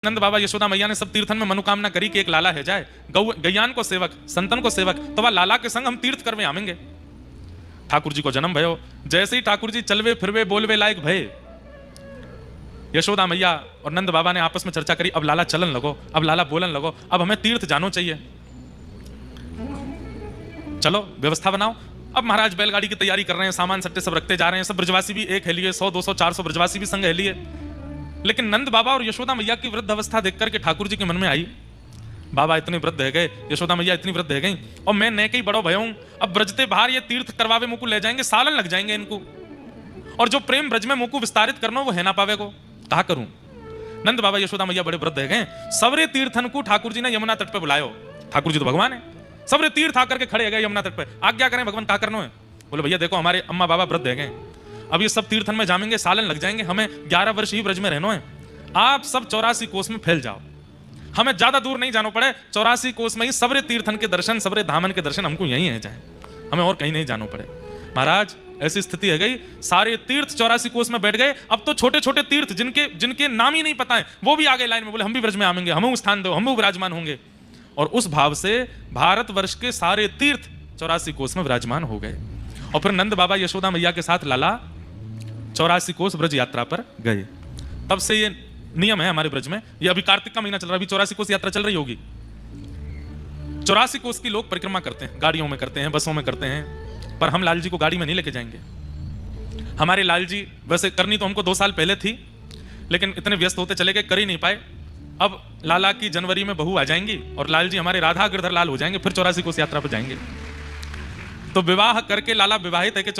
नंद बाबा यशोदा मैया ने सब तीर्थन में मनोकामना करी कि एक लाला है जाए, गैयान को सेवक, संतन को सेवक, तो वह लाला के संग हम तीर्थ करवे आवेंगे। ठाकुर जी को जन्म भयो, जैसे ही ठाकुर जी चलवे फिरवे बोलवे लायक भय, यशोदा मैया और नंद बाबा ने आपस में चर्चा करी, अब लाला चलन लगो, अब लाला बोलन लगो, अब हमें तीर्थ जानो चाहिए, चलो व्यवस्था बनाओ। अब महाराज बैलगाड़ी की तैयारी कर रहे हैं, सामान सट्टे सब रखते जा रहे हैं, सब ब्रजवासी भी एक है लिए, 100 200 400 ब्रजवासी भी संग है लिए। लेकिन नंद बाबा और यशोदा मैया की वृद्ध अवस्था देख करके ठाकुर जी के मन में आई, बाबा इतने वृद्ध है गए, यशोदा मैया इतनी वृद्ध है गई, और मैं नए कई बड़ो भयों, अब ब्रजते बाहर ये तीर्थ करवावे मुकु ले जाएंगे, सालन लग जाएंगे इनको, और जो प्रेम ब्रज में मुकु विस्तारित करना वो है ना पावे को, कहा करूं। नंद बाबा यशोदा मैया बड़े वृद्ध है गए, सबरे तीर्थन को ठाकुर जी ने यमुना तट पे बुलायो। ठाकुर जी तो भगवान है, सबरे तीर्थ आकर के खड़े गए यमुना तट पे, आज्ञा करें भगवान, क्या करना है। बोले भैया देखो हमारे अम्मा बाबा वृद्ध है गए, अब ये सब तीर्थन में जामेंगे, सालन लग जाएंगे, हमें 11 वर्ष ही ब्रज में रहना है, आप सब 84 कोस में फैल जाओ, हमें ज्यादा दूर नहीं जाना पड़े, 84 कोस में ही सबरे तीर्थन के दर्शन, सबरे धामन के दर्शन हमको यहीं है जाए, हमें और कहीं नहीं जाना पड़े। महाराज ऐसी स्थिति है गई, सारे तीर्थ 84 कोस में बैठ गए, अब तो छोटे छोटे तीर्थ जिनके नाम ही नहीं पता है वो भी आगे लाइन में, बोले हम भी ब्रज में आवेंगे, हमें स्थान दो, हम भी विराजमान होंगे। और उस भाव से भारतवर्ष के सारे तीर्थ 84 कोस में विराजमान हो गए। और फिर नंद बाबा यशोदा मैया के साथ लाला 84 कोस ब्रज यात्रा पर गए। तब से ये नियम है हमारे ब्रज में, ये अभी कार्तिक का महीना चल रहा है, अभी 84 कोस यात्रा चल रही होगी। 84 कोस की लोग परिक्रमा करते हैं, गाड़ियों में करते हैं, बसों में करते हैं, पर हम लाल जी को गाड़ी में नहीं लेके जाएंगे। हमारे लाल जी वैसे करनी तो हमको 2 साल पहले थी, लेकिन इतने व्यस्त होते चले गए, कर ही नहीं पाए। अब लाला की जनवरी में बहू आ जाएंगी और लाल जी हमारे राधा गिरधर लाल हो जाएंगे, फिर 84 कोस यात्रा पर जाएंगे। तो विवाह करके लाला विवाहित है कि